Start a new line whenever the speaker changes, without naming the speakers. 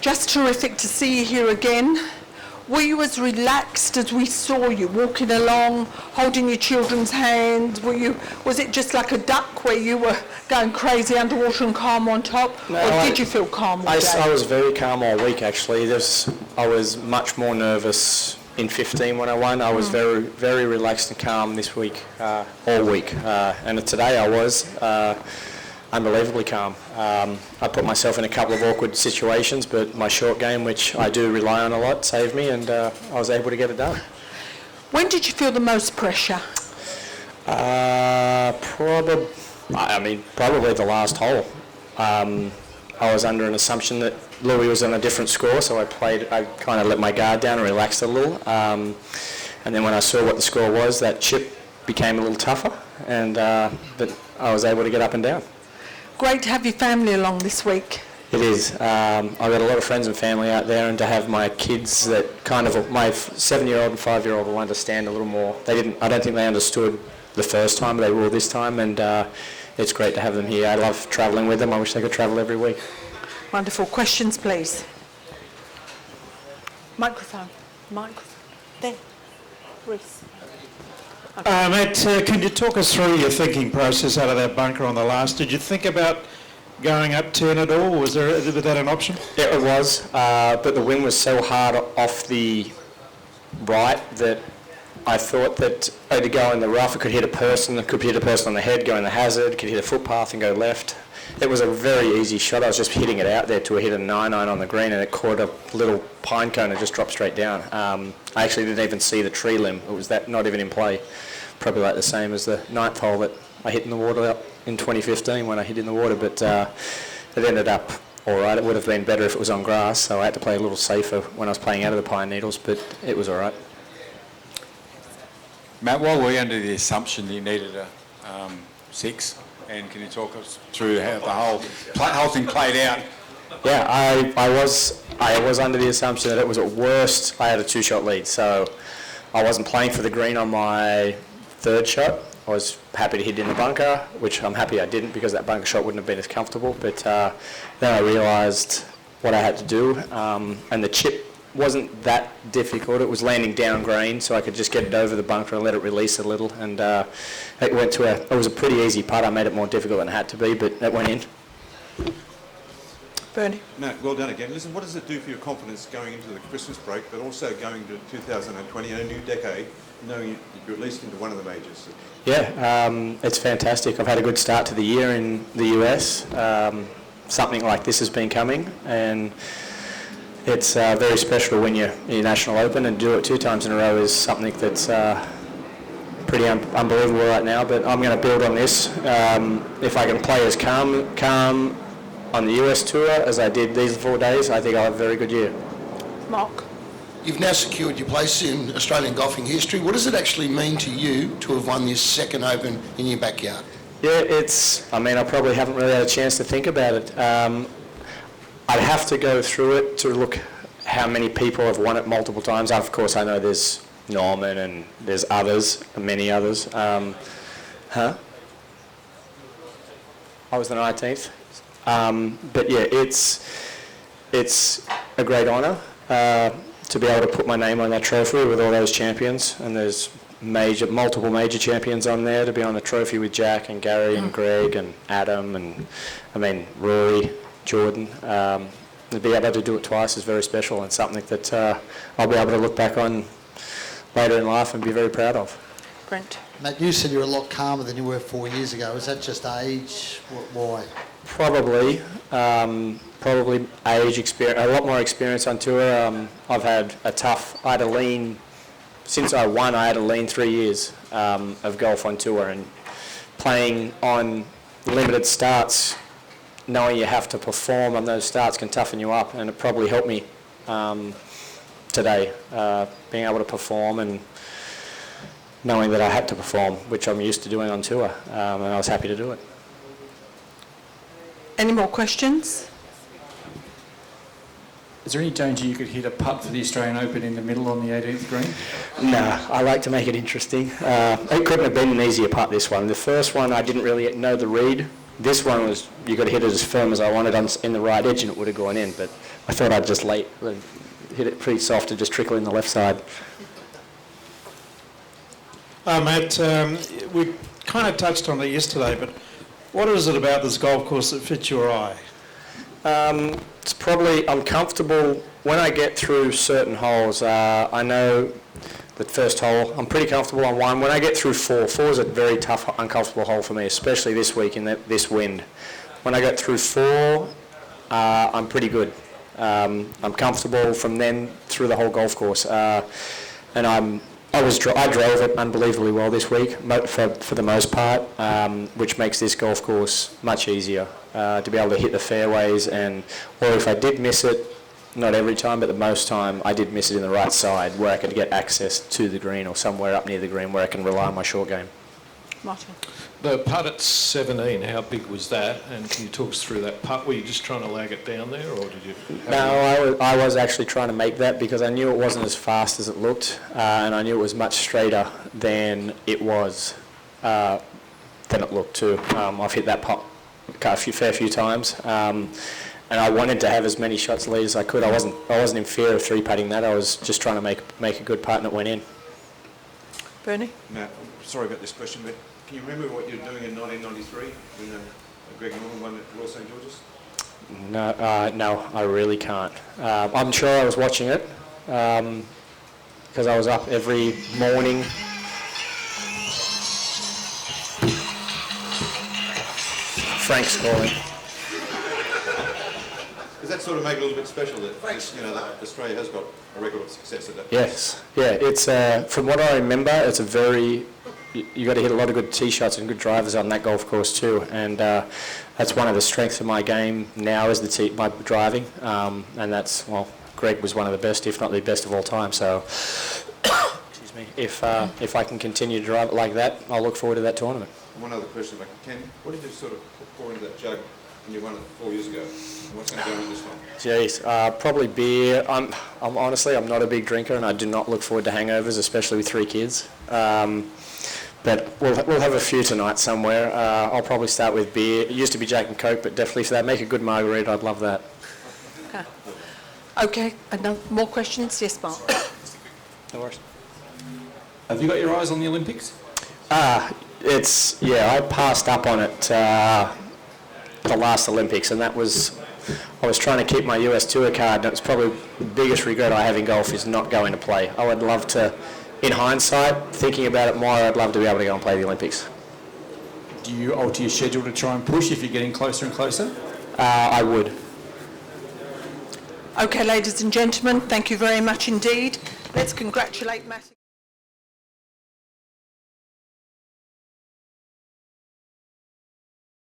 Just terrific to see you here again. Were you as relaxed as we saw you walking along, holding your children's hands? Was it just like a duck where you were going crazy underwater and calm on top?
No,
or did you feel calm all day?
I was very calm all week, actually. I was much more nervous in 15 when I won. I was very, very relaxed and calm this week, all week. And today I was unbelievably calm. I put myself in a couple of awkward situations, but my short game, which I do rely on a lot, saved me, and I was able to get it done.
When did you feel the most pressure?
Probably the last hole. I was under an assumption that Louis was on a different score, so I kind of let my guard down and relaxed a little. And then when I saw what the score was, that chip became a little tougher, and but I was able to get up and down.
Great to have your family along this week.
It is. I've got a lot of friends and family out there, and to have my kids that my 7-year-old and 5-year-old will understand a little more. I don't think they understood the first time, but they will this time, and it's great to have them here. I love travelling with them. I wish they could travel every week.
Wonderful. Questions, please. Microphone. There. Reece.
Okay. Matt, can you talk us through your thinking process out of that bunker on the last? Did you think about going up 10 at all? Was that an option?
Yeah, it was, but the wind was so hard off the right that I thought that to go in the rough, it could hit a person on the head, go in the hazard, could hit a footpath and go left. It was a very easy shot. I was just hitting it out there to hit a 9-9 on the green, and it caught a little pine cone and just dropped straight down. I actually didn't even see the tree limb. It was not even in play. Probably like the same as the 9th hole that I hit in the water up in 2015 when I hit in the water, but it ended up all right. It would have been better if it was on grass, so I had to play a little safer when I was playing out of the pine needles, but it was all right.
Matt, why were you under the assumption that you needed a 6? And can you talk us through how the whole thing played out?
Yeah, I was under the assumption that it was at worst I had a 2-shot lead, so I wasn't playing for the green on my 3rd shot. I was happy to hit in the bunker, which I'm happy I didn't because that bunker shot wouldn't have been as comfortable. But then I realised what I had to do, and the chip wasn't that difficult. It was landing down green, so I could just get it over the bunker and let it release a little. And it was a pretty easy putt. I made it more difficult than it had to be, but it went in.
Bernie.
Matt, well done again. Listen, what does it do for your confidence going into the Christmas break, but also going into 2020 and a new decade, knowing you're at least into one of the majors?
Yeah, it's fantastic. I've had a good start to the year in the US. Something like this has been coming, and it's very special when you're in your National Open, and do it 2 times in a row is something that's pretty unbelievable right now, but I'm going to build on this. If I can play as calm on the US Tour as I did these 4 days, I think I'll have a very good year.
Mark.
You've now secured your place in Australian golfing history. What does it actually mean to you to have won this second Open in your backyard?
Yeah, I probably haven't really had a chance to think about it. I'd have to go through it to look how many people have won it multiple times. Of course, I know there's Norman and there's others, many others. I was the 19th. But yeah, it's a great honour to be able to put my name on that trophy with all those champions, and there's multiple major champions on there, to be on the trophy with Jack and Gary and Greg and Adam and Rory, Jordan. To be able to do it twice is very special, and something that I'll be able to look back on later in life and be very proud of.
Brent.
Matt, you said you're a lot calmer than you were 4 years ago. Is that just age? Why?
Probably age, experience, a lot more experience on tour. I've had since I won, I had a lean 3 years of golf on tour, and playing on limited starts, knowing you have to perform on those starts can toughen you up, and it probably helped me today, being able to perform and knowing that I had to perform, which I'm used to doing on tour, and I was happy to do it.
Any more questions?
Is there any danger you could hit a putt for the Australian Open in the middle on the 18th green?
No, I like to make it interesting. It couldn't have been an easier putt, this one. The first one, I didn't really know the read This one was, you got to hit it as firm as I wanted in the right edge and it would have gone in, but I thought I'd just hit it pretty soft and just trickle in the left side.
Matt, we kind of touched on it yesterday, but what is it about this golf course that fits your eye?
It's probably, I'm comfortable when I get through certain holes. I know the first hole, I'm pretty comfortable on one. When I get through four is a very tough, uncomfortable hole for me, especially this week in this wind. When I get through four, I'm pretty good. I'm comfortable from then through the whole golf course. And I drove it unbelievably well this week for the most part, which makes this golf course much easier to be able to hit the fairways, or if I did miss it, not every time, but the most time, I did miss it in the right side where I could get access to the green or somewhere up near the green where I can rely on my short game.
Martin.
The putt at 17, how big was that? And can you talk us through that putt? Were you just trying to lag it down there, or did you?
No, I was actually trying to make that because I knew it wasn't as fast as it looked, and I knew it was much straighter than it was, than it looked too. I've hit that putt a fair few times, and I wanted to have as many shots lead as I could. I wasn't in fear of three putting that. I was just trying to make a good putt, and it went in.
Bernie.
Matt, I'm sorry about this question, but can you remember what you were doing in 1993 when Greg Norman won at Royal St George's?
No, I really can't. I'm sure I was watching it because I was up every morning. Frank's calling.
Does that sort of make it a little bit special that, that Australia has got a record of success at that?
Yes, yeah. It's from what I remember, it's a very you got to hit a lot of good tee shots and good drivers on that golf course too, and that's one of the strengths of my game now is my driving, and that's Greg was one of the best, if not the best of all time. So, excuse me. If I can continue to drive it like that, I'll look forward to that tournament.
One other question, if I can. What did you sort of pour into that jug when you won it 4 years ago? What's going to go in this one?
Jeez, probably beer. I'm honestly, I'm not a big drinker, and I do not look forward to hangovers, especially with 3 kids. But we'll have a few tonight somewhere. I'll probably start with beer. It used to be Jack and Coke, but definitely for that, make a good margarita. I'd love that.
Okay. More questions? Yes, Mark.
No worries.
Have you got your eyes on the Olympics?
I passed up on it the last Olympics, and that was, I was trying to keep my US Tour card, and it was probably the biggest regret I have in golf is not going to play. I would love to, in hindsight, thinking about it more, I'd love to be able to go and play the Olympics.
Do you alter your schedule to try and push if you're getting closer and closer?
I would.
Okay, ladies and gentlemen, thank you very much indeed. Let's congratulate Matt.